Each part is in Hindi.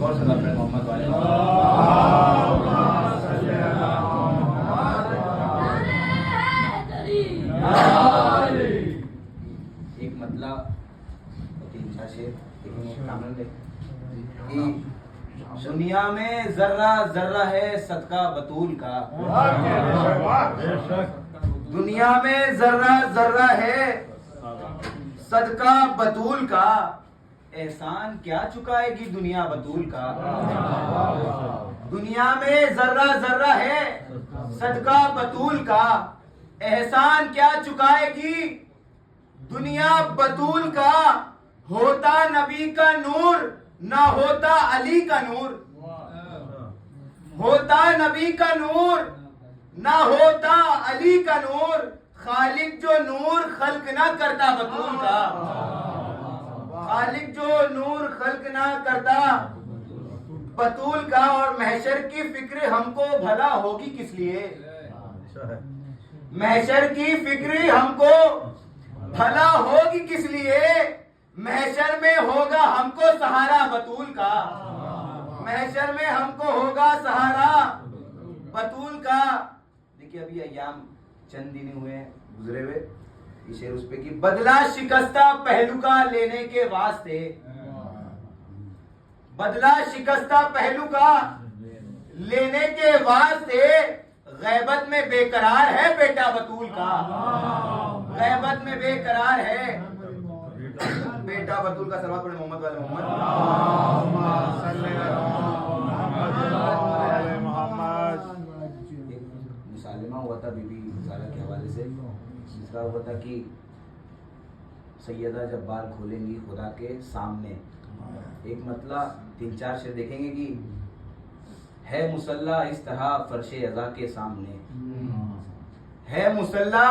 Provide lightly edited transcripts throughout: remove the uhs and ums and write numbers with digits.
और सलाम पे मोहम्मद वाले एक मतलब तीन चार शेर कि दुनिया में जर्रा जर्रा है सदका बतूल का। दुनिया में जर्रा जर्रा है सदका बतूल का। एहसान क्या चुकाएगी दुनिया बतूल का। दुनिया में जर्रा जर्रा है सदका बतूल का। एहसान क्या चुकाएगी दुनिया बतूल का। होता नबी का नूर ना होता अली का नूर। होता नबी का नूर ना होता अली का नूर। खालिक जो नूर खल्क ना करता बतूल का। खालिक जो नूर खल्क ना करता बतूल का। और महशर की फिक्र हमको भला होगी किस लिए। महशर की फिक्र हमको भला होगी किस लिए। महशर में होगा हमको सहारा बतूल का। महशर में हमको होगा सहारा बतूल का। देखिए अभी अय्याम चंद दिन हुए गुजरे हुए। ये शेर उस पे कि बदला शिकस्ता पहलू का लेने के वास्ते। बदला शिकस्ता पहलू का लेने के वास्ते। गैबत में बेकरार है बेटा बतूल का। गैबत में बेकरार है बेटा बतूल का। सलवात पढ़े मोहम्मद वाले मोहम्मद। मुसालिमा हुआ था बीबी सारा के हवाले से। दूसरा हुआ था कि सैयदा जब बाल खोलेंगी खुदा के सामने। एक मतलब तीन चार शेर देखेंगे कि है मुसल्ला इस तरह फर्शे अज़ा के सामने। है मुसल्ला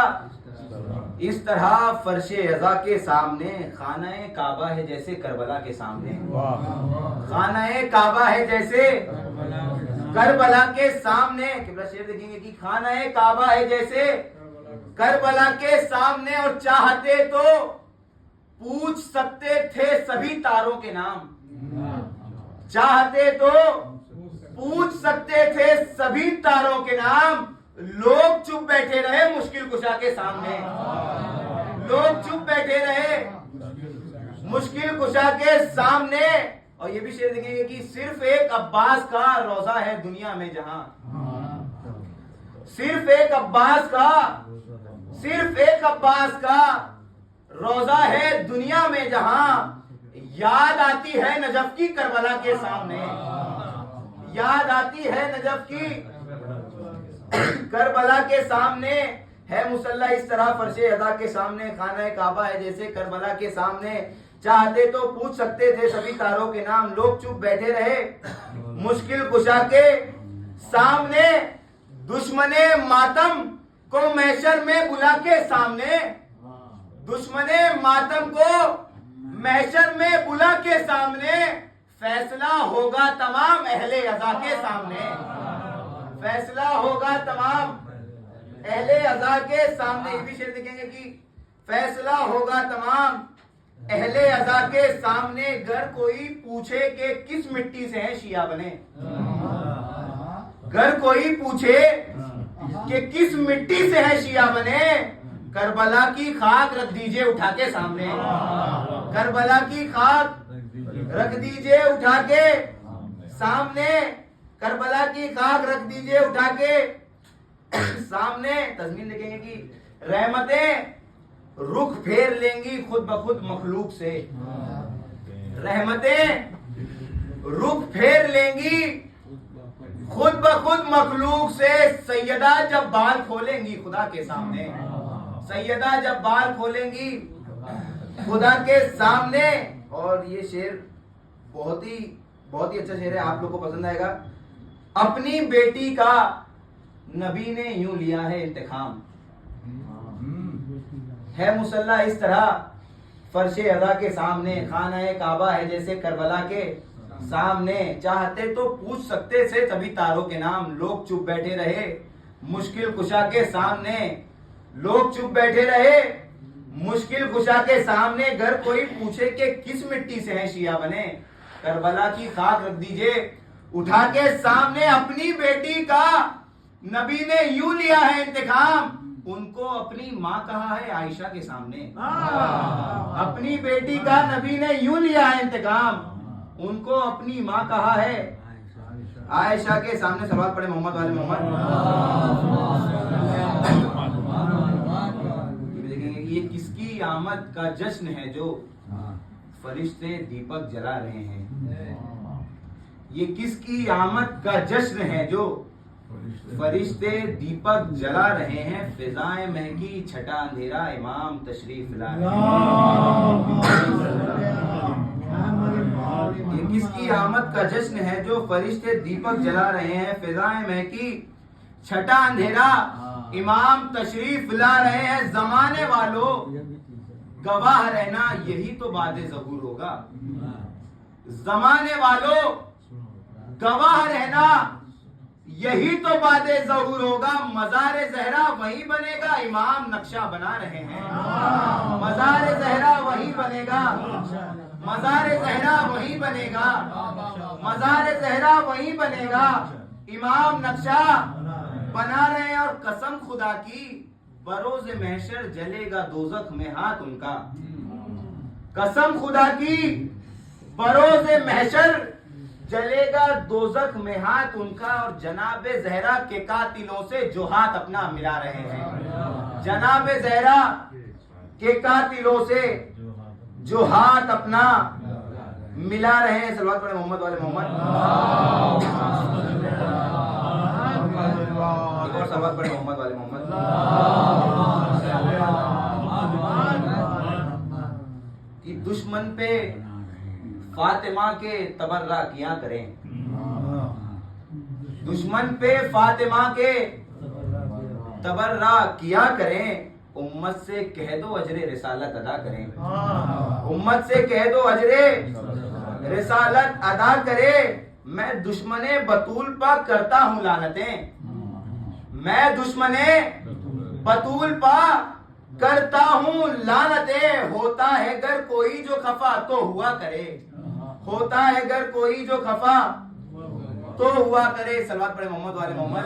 इस तरह फर्शे अज़ा के सामने। खाना-ए काबा है जैसे करबला के सामने। खाना-ए काबा है जैसे करबला के सामने। किबला शेर देखेंगे कि खाना-ए काबा है जैसे करबला के सामने। और चाहते तो पूछ सकते थे सभी तारों के नाम। चाहते तो पूछ सकते थे सभी तारों के नाम। लोग चुप बैठे रहे मुश्किल कुशा के सामने। लोग चुप बैठे रहे मुश्किल कुशा के सामने। और ये भी शेर देखेंगे कि सिर्फ एक अब्बास का रोजा है दुनिया में जहां। सिर्फ एक अब्बास का सिर्फ एक अब्बास का रोजा है दुनिया में जहां। याद आती है नजफ की करबला के सामने। याद आती है नजफ की करबला के सामने। है मुसल्ला इस तरह फर्शे अज़ा के सामने। खाना काबा है जैसे करबला के सामने। चाहते तो पूछ सकते थे सभी तारों के नाम। लोग चुप बैठे रहे मुश्किल कुशा के सामने। दुश्मने मातम को महशर में बुला के सामने। दुश्मने मातम को महशर में बुला के सामने। फैसला होगा तमाम अहले अज़ा के सामने। फैसला होगा तमाम अहले अज़ा के सामने। ये भी शेर देखेंगे कि फैसला होगा तमाम अहले अज़ा के सामने। घर कोई पूछे कि किस मिट्टी से है शिया बने। घर कोई पूछे कि किस मिट्टी से है शिया बने। करबला की खाक रख दीजिए उठा के सामने। करबला की खाक रख दीजिए उठा के सामने। करबला की खाक रख दीजिए उठा के सामने। तज़मीन देखेंगे कि रहमतें रुख फेर लेंगी खुद ब खुद मखलूक से। रहमतें रुख फेर लेंगी खुद ब खुद मखलूक से। सैयदा जब बाल खोलेंगी खुदा के सामने। सैयदा जब बाल खोलेंगी खुदा के सामने। और ये शेर बहुत ही अच्छा शेर है। आप लोग को पसंद आएगा। अपनी बेटी का नबी ने यूं लिया है इंतखाम। है मुसल्ला इस तरह फर्शे अज़ा के सामने। खाना-ए काबा है जैसे करबला के सामने। चाहते तो पूछ सकते थे सभी तारों के नाम। लोग चुप बैठे रहे मुश्किल कुशा के सामने। लोग चुप बैठे रहे मुश्किल कुशा के सामने। घर कोई पूछे कि किस मिट्टी से है शिया बने। करबला की खाक रख दीजिए, उठा के सामने अपनी बेटी का नबी ने यूं लिया है इंतकाम, उनको अपनी माँ कहा है आयशा के सामने। अपनी बेटी का नबी ने यूं लिया है इंतकाम, उनको अपनी माँ कहा है आयशा के सामने। सवाल पढ़े मोहम्मद वाले मोहम्मद। देखेंगे कि ये किसकी आमद का जश्न है जो फरिश्ते दीपक जला रहे हैं। ये किसकी आमद का जश्न है जो फरिश्ते दीपक जला रहे हैं। फिजाएं महकी छटा अंधेरा इमाम तशरीफ ला रहे हैं। ये किसकी आमद का जश्न है जो फरिश्ते दीपक जला रहे हैं। फिजाएं महकी छटा अंधेरा इमाम तशरीफ ला रहे हैं। जमाने वालों गवाह रहना यही तो बादे ज़हूर होगा। जमाने वालों गवाह रहना यही तो बादे ज़हूर होगा। मज़ारे ज़हरा वही बनेगा, इमाम नक्शा बना रहे हैं। मज़ारे ज़हरा वही बनेगा, मज़ारे ज़हरा वही बनेगा, मज़ारे ज़हरा वही बनेगा, इमाम नक्शा बना रहे हैं। और कसम खुदा की बरोज़े महशर जलेगा दोज़ख में हाथ उनका। कसम खुदा की बरोज़े महशर जलेगा दोज़ख में हाथ उनका। और जनाबे ज़हरा के कातिलों से जो हाथ अपना मिला रहे हैं। जनाबे ज़हरा के कातिलों से जो हाथ अपना मिला रहे हैं। सलवात पढ़े मोहम्मद वाले मोहम्मद। एक और सलवात पढ़े मोहम्मद वाले मोहम्मद। कि दुश्मन पे फातिमा के तबर्रा किया करें। दुश्मन पे फातिमा के तबर्रा किया करें। उम्मत से कह दो अजरे रिसालत अदा करें। उम्मत से कह दो अजरे रिसालत अदा करे। मैं दुश्मने बतूल पा करता हूं लानतें। मैं दुश्मने बतूल पा करता हूं लानतें। होता है गर कोई जो खफा तो हुआ करे। होता है गर कोई जो खफा तो हुआ करे। सलवात पढ़े मोहम्मद वाले मोहम्मद।